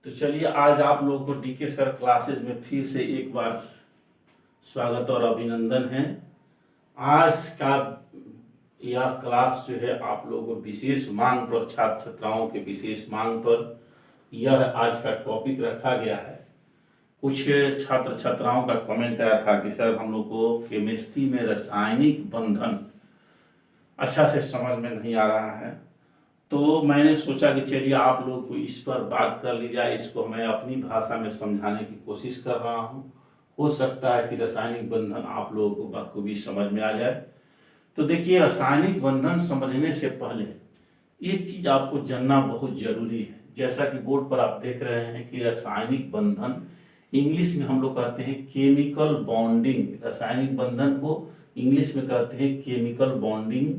तो चलिए आज आप लोगों को डीके सर क्लासेस में फिर से एक बार स्वागत और अभिनंदन है। आज का यह क्लास जो है आप लोगों को विशेष मांग पर, छात्र छात्राओं के विशेष मांग पर यह आज का टॉपिक रखा गया है। कुछ छात्र छात्राओं का कमेंट आया था कि सर हम लोग को केमिस्ट्री में रासायनिक बंधन अच्छा से समझ में नहीं आ रहा है, तो मैंने सोचा कि चलिए आप लोग को इस पर बात कर ली जाए। इसको मैं अपनी भाषा में समझाने की कोशिश कर रहा हूँ। हो सकता है कि रासायनिक बंधन आप लोगों को बखूबी समझ में आ जाए। तो देखिए, रासायनिक बंधन समझने से पहले एक चीज आपको जानना बहुत जरूरी है। जैसा कि बोर्ड पर आप देख रहे हैं कि रासायनिक बंधन इंग्लिश में हम लोग कहते हैं केमिकल बॉन्डिंग। रासायनिक बंधन को इंग्लिश में कहते हैं केमिकल बॉन्डिंग।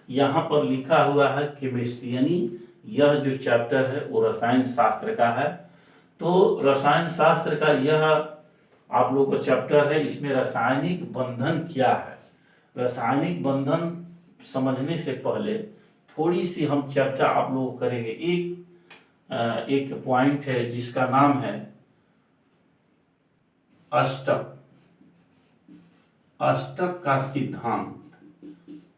यहाँ पर लिखा हुआ है केमिस्ट्री, यानी यह जो चैप्टर है वो रसायन शास्त्र का है। तो रसायन शास्त्र का यह आप लोगों का चैप्टर है। इसमें रासायनिक बंधन क्या है, रासायनिक बंधन समझने से पहले थोड़ी सी हम चर्चा आप लोग करेंगे। एक पॉइंट है जिसका नाम है अष्टक। अष्टक का सिद्धांत।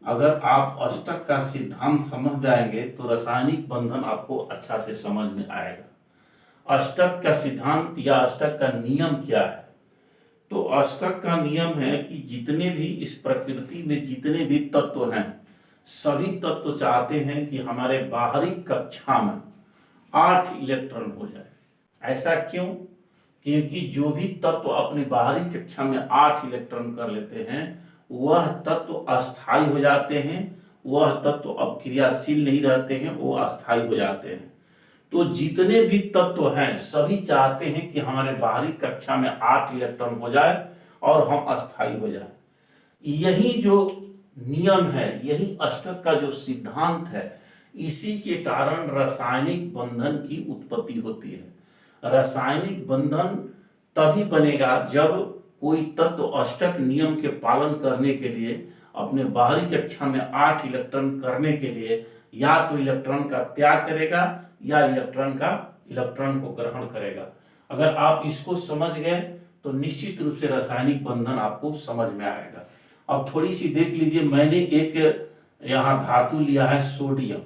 अगर आप अष्टक का सिद्धांत समझ जाएंगे तो रासायनिक बंधन आपको अच्छा से समझ में आएगा। अष्टक का सिद्धांत या अष्टक का नियम क्या है? तो अष्टक का नियम है कि जितने भी इस प्रकृति में जितने भी तत्व हैं, सभी तत्व चाहते हैं कि हमारे बाहरी कक्षा में 8 इलेक्ट्रॉन हो जाए। ऐसा क्यों? क्योंकि जो भी तत्व अपनी बाहरी कक्षा में 8 इलेक्ट्रॉन कर लेते हैं वह तत्व अस्थायी हो जाते हैं, वह तत्व अब क्रियाशील नहीं रहते हैं, वो अस्थायी हो जाते हैं। तो जितने भी तत्व हैं सभी चाहते हैं कि हमारे बाहरी कक्षा में 8 इलेक्ट्रॉन हो जाए और हम अस्थायी हो जाए। यही जो नियम है, यही अष्टक का जो सिद्धांत है, इसी के कारण रासायनिक बंधन की उत्पत्ति होती है। रासायनिक बंधन तभी बनेगा जब कोई तत्व अष्टक नियम के पालन करने के लिए अपने बाहरी कक्षा में 8 इलेक्ट्रॉन करने के लिए या तो इलेक्ट्रॉन का त्याग करेगा या इलेक्ट्रॉन को ग्रहण करेगा। अगर आप इसको समझ गए तो निश्चित रूप से रासायनिक बंधन आपको समझ में आएगा। अब थोड़ी सी देख लीजिए, मैंने एक यहाँ धातु लिया है सोडियम।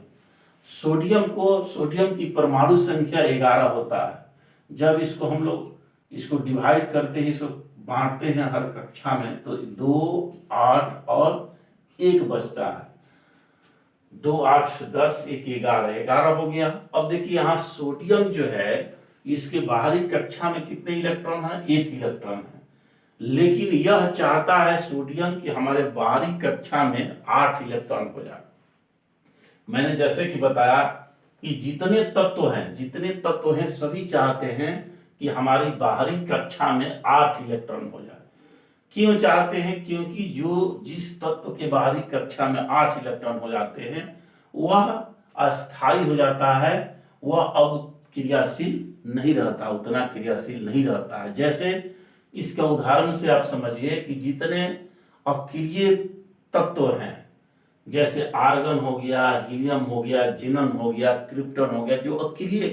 सोडियम की परमाणु संख्या 11 होता है। जब इसको हम लोग इसको डिवाइड करते हैं, इसको बांटते हैं हर कक्षा में, तो 2, 8 और 1 बचता है। 2, 8, 10, 1, 11 हो गया। अब देखिए यहाँ सोडियम जो है इसके बाहरी कक्षा में कितने इलेक्ट्रॉन है? 1 इलेक्ट्रॉन है। लेकिन यह चाहता है सोडियम कि हमारे बाहरी कक्षा में 8 इलेक्ट्रॉन हो जाए। मैंने जैसे कि बताया कि जितने तत्व हैं सभी चाहते हैं कि हमारी बाहरी कक्षा में 8 इलेक्ट्रॉन हो जाए। क्यों चाहते हैं? क्योंकि जिस तत्व के बाहरी कक्षा में 8 इलेक्ट्रॉन हो जाते हैं वह अस्थायी हो जाता है, वह अब क्रियाशील नहीं रहता, उतना क्रियाशील नहीं रहता है। जैसे इसका उदाहरण से आप समझिए कि जितने अक्रिय तत्व हैं, जैसे आर्गन हो गया, हीलियम हो गया, जिनन हो गया, क्रिप्टन हो गया, जो अक्रिय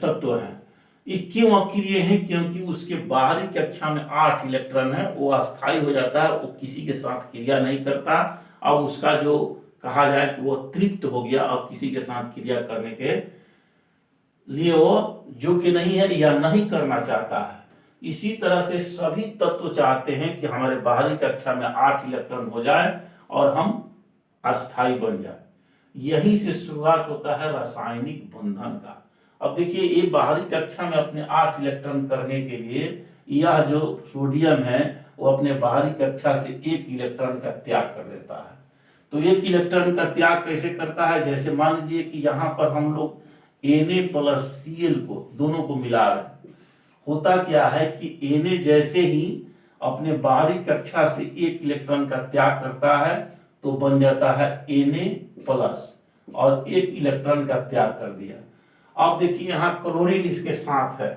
तत्व हैं, ये क्यों अक्रिय है? क्योंकि उसके बाहरी कक्षा में 8 इलेक्ट्रॉन है, वो अस्थायी हो जाता है, वो किसी के साथ क्रिया नहीं करता। अब उसका जो कहा जाए कि वो तृप्त हो गया, अब किसी के साथ क्रिया करने के लिए वो योग्य नहीं है या नहीं करना चाहता है। इसी तरह से सभी तत्व चाहते हैं कि हमारे बाहरी कक्षा में 8 इलेक्ट्रॉन हो जाए और हम अस्थायी बन जाए। यहीं से शुरुआत होता है रासायनिक बंधन का। अब देखिए, ये बाहरी कक्षा में अपने 8 इलेक्ट्रॉन करने के लिए यह जो सोडियम है वो अपने बाहरी कक्षा से 1 इलेक्ट्रॉन का त्याग कर देता है। तो 1 इलेक्ट्रॉन का त्याग कैसे करता है? जैसे मान लीजिए कि यहाँ पर हम लोग Na+Cl को दोनों को मिला रहे हैं। होता क्या है कि Na जैसे ही अपने बाहरी कक्षा से 1 इलेक्ट्रॉन का त्याग करता है तो बन जाता है Na+ और 1 इलेक्ट्रॉन का त्याग कर दिया। अब देखिए यहाँ क्लोरीन इसके साथ है।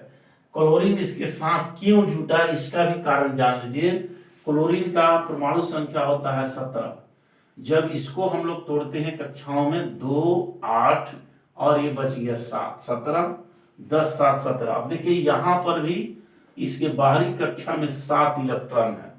क्लोरीन इसके साथ क्यों जुटा है इसका भी कारण जान लीजिए। क्लोरीन का परमाणु संख्या होता है 17। जब इसको हम लोग तोड़ते हैं कक्षाओं में 2, 8 और ये बच गया 7, 17 10 7 17। अब देखिए यहाँ पर भी इसके बाहरी कक्षा में 7 इलेक्ट्रॉन है,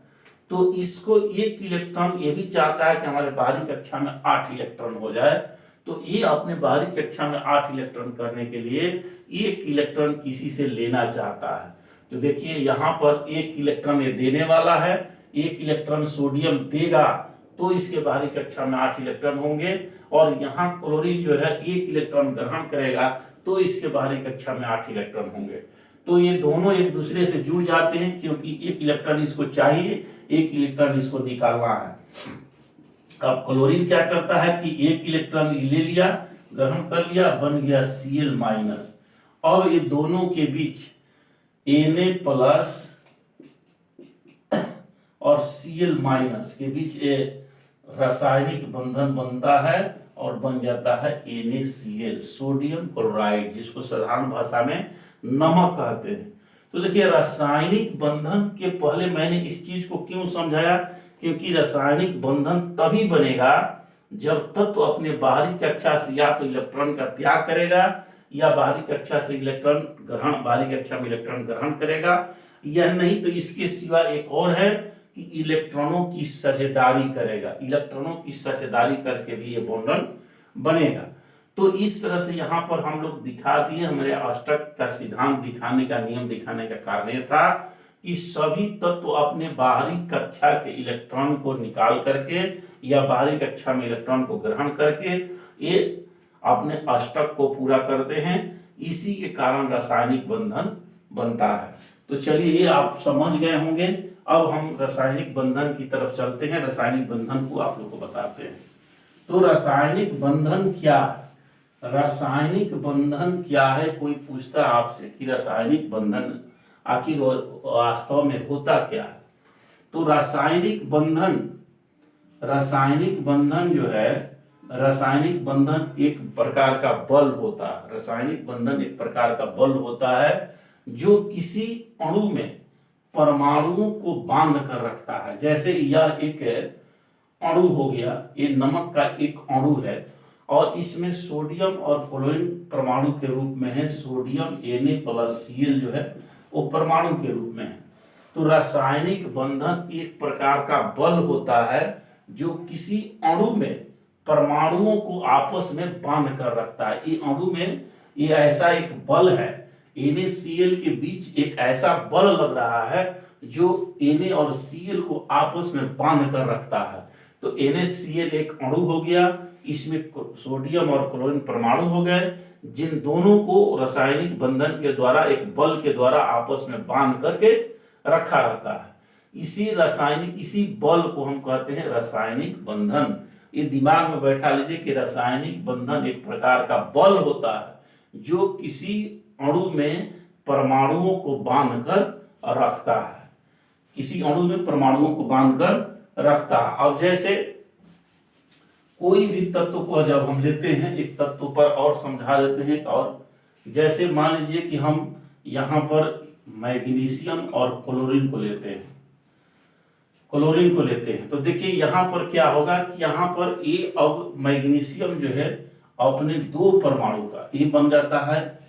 तो इसको एक इलेक्ट्रॉन ये भी चाहता है कि हमारे बाहरी कक्षा में 8 इलेक्ट्रॉन हो जाए। तो ये अपने बाहरी कक्षा में 8 इलेक्ट्रॉन करने के लिए एक इलेक्ट्रॉन किसी से लेना चाहता है। तो देखिए यहाँ पर एक इलेक्ट्रॉन ये देने वाला है, एक इलेक्ट्रॉन सोडियम देगा, तो इसके बाहरी कक्षा में 8 इलेक्ट्रॉन होंगे। और यहाँ क्लोरीन जो है एक इलेक्ट्रॉन ग्रहण करेगा, तो इसके बाहरी कक्षा में 8 इलेक्ट्रॉन होंगे। तो ये दोनों एक दूसरे से जुड़ जाते हैं, क्योंकि एक इलेक्ट्रॉन इसको चाहिए, एक इलेक्ट्रॉन इसको निकालना है। अब क्लोरीन क्या करता है कि एक इलेक्ट्रॉन ले लिया, ग्रहण कर लिया, बन गया Cl-। अब ये दोनों के बीच Na+ और Cl- के बीच रासायनिक बंधन बनता है और बन जाता है NaCl, सोडियम क्लोराइड, जिसको साधारण भाषा में नमक कहते हैं। तो देखिए रासायनिक बंधन के पहले मैंने इस चीज को क्यों समझाया, क्योंकि रासायनिक बंधन तभी बनेगा जब तत्व अपने बाहरी कक्षा से या तो इलेक्ट्रॉन का त्याग करेगा या बाहरी कक्षा से बाहरी कक्षा में इलेक्ट्रॉन ग्रहण करेगा। यह नहीं तो इसके सिवा एक और है कि इलेक्ट्रॉनों की साझेदारी करेगा, इलेक्ट्रॉनों की साझेदारी करके भी ये बॉन्ड बनेगा। तो इस तरह से यहाँ पर हम लोग दिखा दिए, हमारे अष्टक का सिद्धांत दिखाने का, नियम दिखाने का कारण यह था कि सभी तत्व अपने बाहरी कक्षा के इलेक्ट्रॉन को निकाल करके या बाहरी कक्षा में इलेक्ट्रॉन को ग्रहण करके ये अपने अष्टक को पूरा करते हैं। इसी के कारण रासायनिक बंधन बनता है। तो चलिए ये आप समझ गए होंगे। अब हम रासायनिक बंधन की तरफ चलते हैं, रासायनिक बंधन को आप लोग को बताते हैं। तो रासायनिक बंधन क्या है? रासायनिक बंधन क्या है? कोई पूछता है आपसे कि रासायनिक बंधन आखिर वास्तव में होता क्या है? तो रासायनिक बंधन जो है, रासायनिक बंधन एक प्रकार का बल होता है। रासायनिक बंधन एक प्रकार का बल होता है जो किसी अणु में परमाणुओं को बांध कर रखता है। जैसे यह एक अणु हो गया, ये नमक का एक अणु है और इसमें सोडियम और क्लोरीन परमाणु के रूप में है। सोडियम Na+Cl जो है वो परमाणु के रूप में है। तो रासायनिक बंधन एक प्रकार का बल होता है जो किसी अणु में परमाणुओं को आपस में बांध कर रखता है। ये अणु में ये ऐसा एक बल है, NaCl के बीच एक ऐसा बल लग रहा है जो Na और Cl को आपस में बांध कर रखता है। तो NaCl एक अणु हो गया, इसमें सोडियम और क्लोरीन परमाणु हो गए, जिन दोनों को रासायनिक बंधन के द्वारा एक बल के द्वारा आपस में बांध करके रखा रहता है। इसी बल को हम कहते हैं रासायनिक बंधन। ये दिमाग में बैठा लीजिए कि रासायनिक बंधन एक प्रकार का बल होता है जो किसी अणु में परमाणुओं को बांध कर रखता है, किसी अणु में परमाणुओं को बांध कर रखता है। अब जैसे कोई भी तत्व को जब हम लेते हैं, एक तत्व पर और समझा देते हैं। और जैसे मान लीजिए कि हम यहाँ पर मैग्नीशियम और क्लोरीन को लेते हैं, तो देखिए यहाँ पर क्या होगा कि यहाँ पर ये अब मैग्नीशियम जो है अपने 2 परमाणु का ये बन जाता है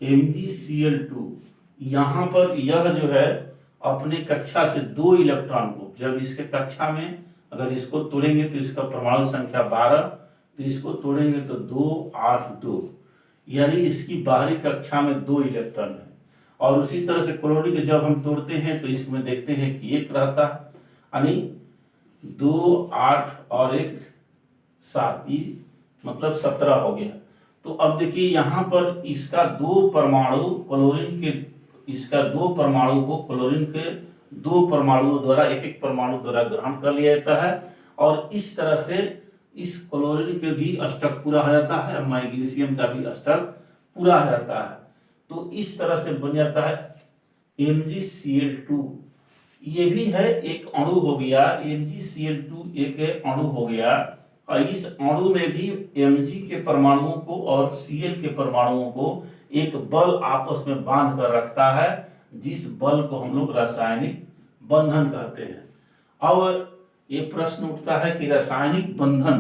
MgCl2। यहाँ पर यह जो है अपने कक्षा से 2 इलेक्ट्रॉन को, जब इसके कक्षा में अगर इसको तोड़ेंगे तो इसका परमाणु संख्या 12, तो इसको तोड़ेंगे तो 2 8 2, यानी इसकी बाहरी कक्षा में 2 इलेक्ट्रॉन है। और उसी तरह से क्लोरीन को जब हम तोड़ते हैं तो इसमें देखते हैं कि 1 रहता है, यानी 2 8 और 1 7, मतलब 17 हो गया। तो अब देखिए यहाँ पर इसका 2 परमाणु क्लोरीन के, इसका 2 परमाणु को क्लोरीन के 2 परमाणुओं द्वारा एक परमाणु द्वारा ग्रहण कर लिया जाता है और इस तरह से इस क्लोरीन के भी अष्टक पूरा हो जाता है और मैग्नीशियम का भी अष्टक पूरा हो जाता है। तो इस तरह से बन जाता है MgCl2। ये भी है एक अणु हो गया, MgCl2 एक अणु हो गया और इस अणु में भी Mg के परमाणुओं को और Cl के परमाणुओं को एक बल आपस में बांध कर रखता है, जिस बल को हम लोग रासायनिक बंधन कहते हैं। अब ये प्रश्न उठता है कि रासायनिक बंधन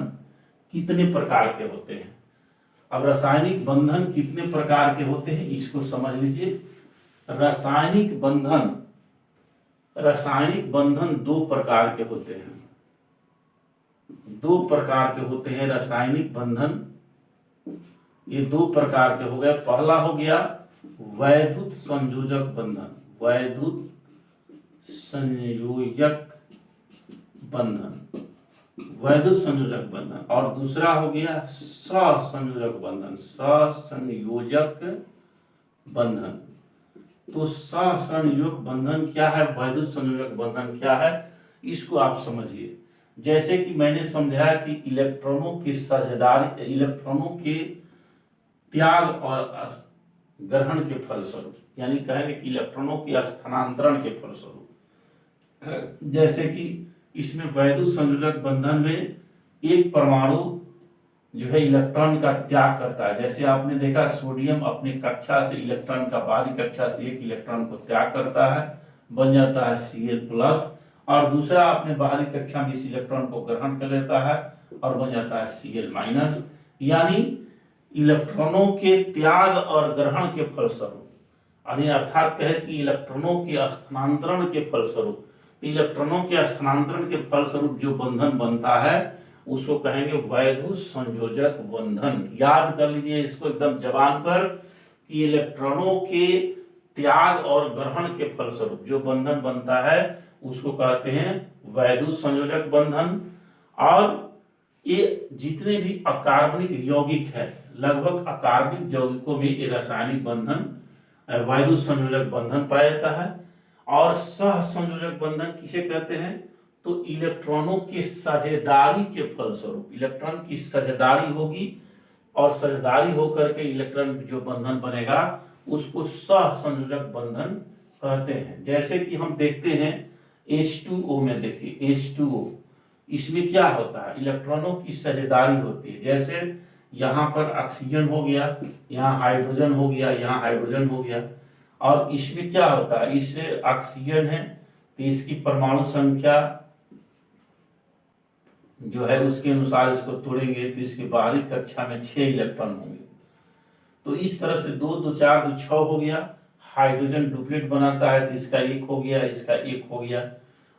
कितने प्रकार के होते हैं। अब रासायनिक बंधन कितने प्रकार के होते हैं इसको समझ लीजिए। रासायनिक बंधन दो प्रकार के होते हैं। दो प्रकार के होते हैं रासायनिक बंधन। ये दो प्रकार के हो गए। पहला हो गया वैद्युत संयोजक बंधन, वैद्युत संयोजक बंधन, वैद्युत संयोजक बंधन। और दूसरा हो गया सहसंयोजक बंधन, सहसंयोजक बंधन। तो सहसंयोजक बंधन क्या है, वैद्युत संयोजक बंधन क्या है, इसको आप समझिए। जैसे कि मैंने समझाया कि इलेक्ट्रॉनों की साझेदारी, इलेक्ट्रॉनों के त्याग और ग्रहण के फलस्वरूप, यानी कहेंगे कि इलेक्ट्रॉनों के स्थानांतरण के फलस्वरूप, जैसे कि इसमें वैद्युत संयोजक बंधन में एक परमाणु जो है इलेक्ट्रॉन का त्याग करता है। जैसे आपने देखा सोडियम अपनी कक्षा से इलेक्ट्रॉन का, बाहरी कक्षा से एक इलेक्ट्रॉन को त्याग करता है, बन जाता है Cl+, और दूसरा अपने बाहरी कक्षा में इस इलेक्ट्रॉन को ग्रहण कर लेता है और बन जाता है Cl-। यानी इलेक्ट्रॉनों के त्याग और ग्रहण के फलस्वरूप, यानी अर्थात कहे कि इलेक्ट्रॉनों के स्थानांतरण के फलस्वरूप, इलेक्ट्रॉनों के स्थानांतरण के फलस्वरूप जो बंधन बनता है उसको कहेंगे वैद्युत संयोजक बंधन। याद कर लीजिए इसको एकदम जबान पर कि इलेक्ट्रॉनों के त्याग और ग्रहण के फलस्वरूप जो बंधन बनता है उसको कहते हैं वैद्युत संयोजक बंधन। और ये जितने भी अकार्बनिक यौगिक है, लगभग अकार्बनिक यौगिकों में ये रासायनिक बंधन वैद्युत संयोजक बंधन पाया जाता है। और सहसंयोजक बंधन किसे कहते हैं, तो इलेक्ट्रॉनों की साझेदारी के फलस्वरूप, इलेक्ट्रॉन की साझेदारी होगी और साझेदारी होकर के इलेक्ट्रॉन जो बंधन बनेगा उसको सहसंयोजक बंधन कहते हैं। जैसे कि हम देखते हैं H2O में, देखिए H2O, इसमें क्या होता है, इलेक्ट्रॉनों की साझेदारी होती है। जैसे यहाँ पर ऑक्सीजन हो गया, यहाँ हाइड्रोजन हो गया, यहाँ हाइड्रोजन हो गया, और इसमें क्या होता है, इससे ऑक्सीजन है तो इसकी परमाणु संख्या जो है उसके अनुसार इसको तोड़ेंगे तो इसके बाहरी कक्षा में 6 इलेक्ट्रॉन होंगे। तो इस तरह से 2 2 4 2 6 हो गया। हाइड्रोजन डुप्लेट बनाता है तो इसका 1 हो गया, इसका 1 हो गया।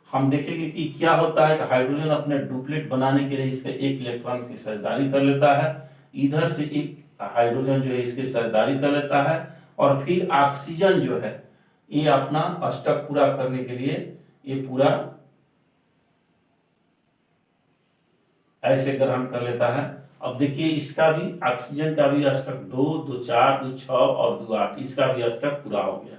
हम देखेंगे कि क्या होता है कि हाइड्रोजन अपने डुप्लेट बनाने के लिए इसका 1 इलेक्ट्रॉन की साझेदारी कर लेता है, इधर से एक हाइड्रोजन जो है इसकी साझेदारी कर लेता है, और फिर ऑक्सीजन जो है ये अपना अष्टक पूरा करने के लिए ये पूरा ऐसे ग्रहण कर लेता है। अब देखिए इसका भी, ऑक्सीजन का भी अष्टक 2 2 4 2 6 और 2 8, इसका भी अष्टक पूरा हो गया।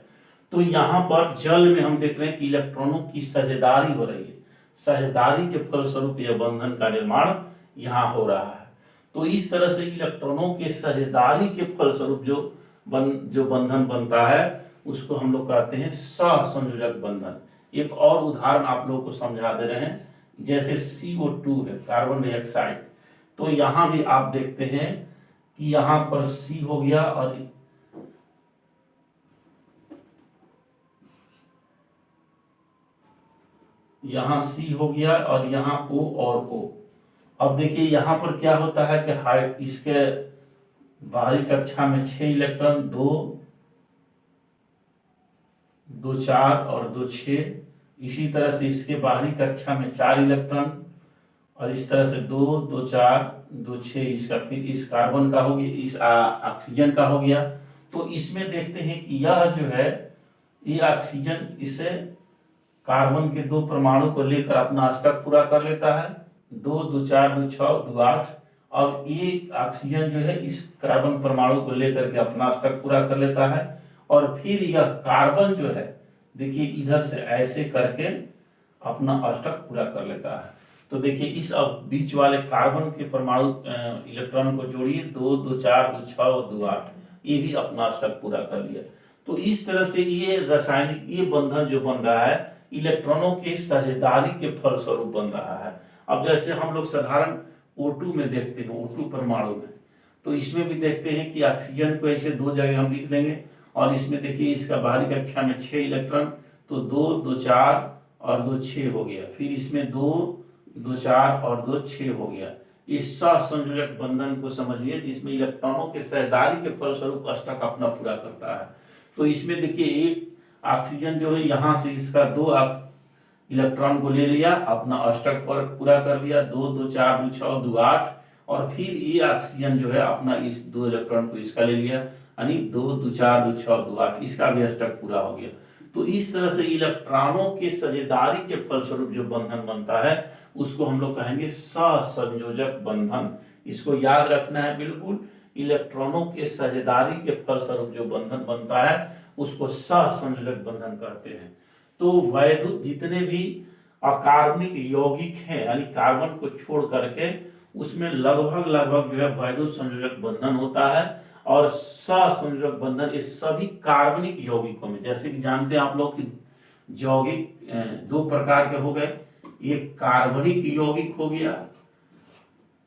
तो यहाँ पर जल में हम देख रहे हैं कि इलेक्ट्रॉनों की साझेदारी हो रही है, साझेदारी के फलस्वरूप यह बंधन का निर्माण यहाँ हो रहा है। तो इस तरह से इलेक्ट्रॉनों के साझेदारी के फलस्वरूप जो बंधन बनता है उसको हम लोग कहते हैं सहसंयोजक बंधन। एक और उदाहरण आप लोगों को समझा दे रहे हैं, जैसे CO2 है, कार्बन डाइऑक्साइड। तो यहां भी आप देखते हैं कि यहां पर C हो गया और यहां C हो गया और यहां O और O। अब देखिए यहां पर क्या होता है कि इसके बाहरी कक्षा में 6 इलेक्ट्रॉन, 2 2 4 और 2 6। इसी तरह से इसके बाहरी कक्षा में 4 इलेक्ट्रॉन, और इस तरह से 2 2 4 2 6, इसका फिर इस कार्बन का हो गया, इस ऑक्सीजन का हो गया। तो इसमें देखते हैं कि यह जो है ये ऑक्सीजन इसे कार्बन के 2 परमाणु को लेकर अपना अष्टक पूरा कर लेता है, 2 2 4 2 6 2 8। और एक ऑक्सीजन जो है इस कार्बन परमाणु को लेकर के अपना अष्टक पूरा कर लेता है, और फिर यह कार्बन जो है देखिए इधर से ऐसे करके अपना अष्टक पूरा कर लेता है। तो देखिए इस अब बीच वाले कार्बन के परमाणु इलेक्ट्रॉन को जोड़िए, 2 2 4 2 6 और 2 8, ये भी अपना अष्टक पूरा कर लिया। तो इस तरह से ये रासायनिक ये बंधन जो बन रहा है इलेक्ट्रॉनों के साझेदारी के फलस्वरूप बन रहा है। अब जैसे हम लोग साधारण O2 में देखते हैं, O2 परमाणु में, तो इसमें भी देखते हैं कि ऑक्सीजन को ऐसे 2 जगह हम लिख देंगे, और इसमें देखिए इसका बाहरी कक्षा में 6 इलेक्ट्रॉन, तो 2 2 4 और 2 6 हो गया। फिर इसमें 2 2 4 और 2 6 हो गया। इस सहसंयोजक बंधन को समझिए, जिसमें इलेक्ट्रॉनों के साझेदारी के फलस्वरूप अष्टक अपना पूरा करता है। तो इसमें देखिए एक ऑक्सीजन जो है यहाँ से इसका 2 इलेक्ट्रॉन को ले लिया, अपना अष्टक पर पूरा कर लिया, 2 2 4 2 6 2 8, और फिर ये ऑक्सीजन जो है अपना इस 2 इलेक्ट्रॉन को इसका ले लिया, यानी 2 2 4 2 6 2 8, इसका भी अष्टक पूरा हो गया। तो इस तरह से इलेक्ट्रॉनों के साझेदारी के फलस्वरूप जो बंधन बनता है उसको हम लोग कहेंगे सहसंयोजक बंधन। इसको याद रखना है बिल्कुल, इलेक्ट्रॉनों के साझेदारी के फलस्वरूप जो बंधन बनता है उसको सहसंयोजक बंधन कहते हैं। तो वैद्युत जितने भी अकार्बनिक यौगिक हैं, यानी कार्बन को छोड़ करके उसमें लगभग लगभग जो है वैद्युत संयोजक बंधन होता है। और सहसंयोजक बंधन इस सभी कार्बनिक यौगिकों में, जैसे कि जानते हैं आप लोग कि यौगिक 2 प्रकार के हो गए, एक कार्बनिक यौगिक हो गया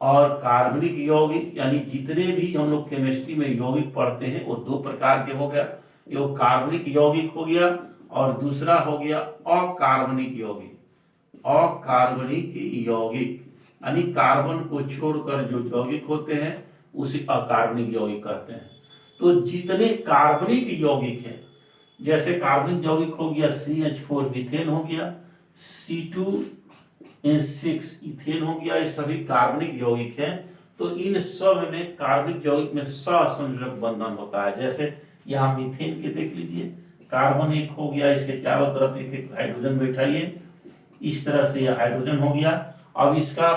और कार्बनिक यौगिक, यानी जितने भी हम लोग केमिस्ट्री में यौगिक पढ़ते हैं वो 2 प्रकार के हो गया। एक कार्बनिक यौगिक हो गया और दूसरा हो गया अकार्बनिक यौगिक। अकार्बनिक यौगिक यानी कार्बन को छोड़कर जो यौगिक होते हैं उसे अकार्बनिक यौगिक कहते हैं। तो जितने कार्बनिक यौगिक हैं, जैसे कार्बनिक यौगिक हो गया CH4 मीथेन हो गया, C2H6 इथेन हो गया, ये सभी कार्बनिक यौगिक हैं। तो इन सब में कार्बनिक यौगिक में सहसंयोजक बंधन होता है। जैसे यहाँ मीथेन के देख लीजिए, कार्बन एक हो गया, इसके चारों तरफ एक एक हाइड्रोजन बैठाइए, इस तरह से यह हाइड्रोजन हो गया। अब इसका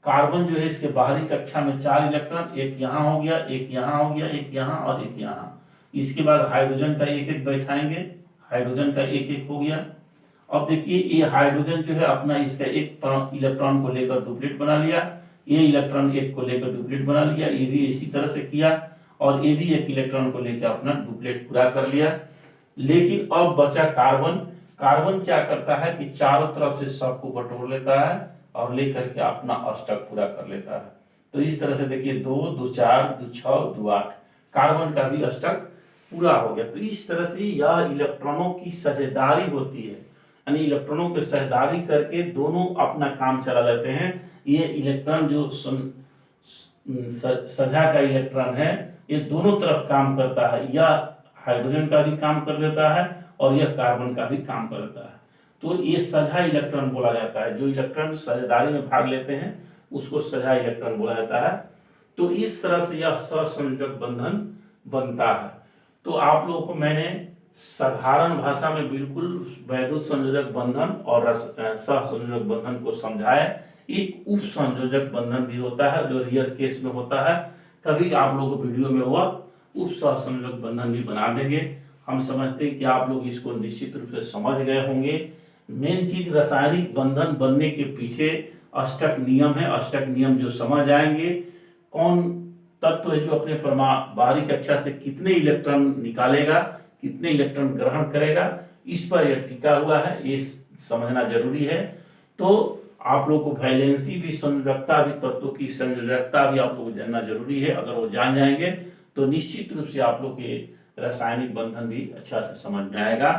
कार्बन जो है इसके बाहरी कक्षा में 4 इलेक्ट्रॉन, एक यहाँ हो गया, एक यहाँ हो गया, एक यहाँ और एक यहाँ। इसके बाद हाइड्रोजन का एक एक बैठाएंगे, हाइड्रोजन का एक एक हो गया। अब देखिए ये हाइड्रोजन जो है अपना इसका एक इलेक्ट्रॉन को लेकर डुप्लीट बना लिया, ये इलेक्ट्रॉन एक को लेकर डुप्लीट बना लिया, ये भी इसी तरह से किया, और ये भी एक इलेक्ट्रॉन को लेकर अपना डुप्लीट पूरा कर लिया। लेकिन अब बचा कार्बन। कार्बन क्या करता है कि चारों तरफ से सबको बटोर लेता है और लेकर के अपना अष्टक पूरा कर लेता है। तो इस तरह से देखिए 2 2 4 2 6 2 8, कार्बन का भी अष्टक पूरा हो गया। तो इस तरह से यह इलेक्ट्रॉनों की साझेदारी होती है, यानी इलेक्ट्रॉनों के साझेदारी करके दोनों अपना काम चला लेते हैं। ये इलेक्ट्रॉन जो सजा का इलेक्ट्रॉन है ये दोनों तरफ काम करता है, यह हाइड्रोजन का भी काम कर देता है और यह कार्बन का भी काम कर देता है। तो ये सजा इलेक्ट्रॉन बोला जाता है, जो इलेक्ट्रॉन साझेदारी में भाग लेते हैं उसको सजा इलेक्ट्रॉन बोला जाता है। तो इस तरह से यह सहसंयोजक बंधन बनता है। तो आप लोगों को मैंने साधारण भाषा में बिल्कुल वैद्युत संयोजक बंधन और सहसंयोजक बंधन को समझाया। एक उप संयोजक बंधन भी होता है जो रियल केस में होता है। कभी आप लोगों को वीडियो में वह उप सहसंयोजक बंधन भी बना देंगे। हम समझते हैं कि आप लोग इसको निश्चित रूप से समझ गए होंगे। मेन चीज रासायनिक बंधन बनने के पीछे अष्टक नियम है। अष्टक नियम जो समझ आएंगे, कौन तत्व है जो अपने बाहरी कक्षा से कितने इलेक्ट्रॉन निकालेगा, कितने इलेक्ट्रॉन ग्रहण करेगा, इस पर यह टिका हुआ है, ये समझना जरूरी है। तो आप लोग को वैलेंसी भी, संयोजकता भी, तत्वों की संयोजकता भी आप लोग को जानना जरूरी है। अगर वो जान जाएंगे तो निश्चित रूप से आप लोग के रासायनिक बंधन भी अच्छा से समझ में आएगा।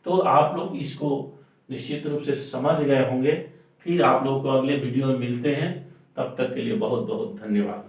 तो आप लोग इसको निश्चित रूप से समझ गए होंगे। फिर आप लोग को अगले वीडियो में मिलते हैं, तब तक के लिए बहुत बहुत धन्यवाद।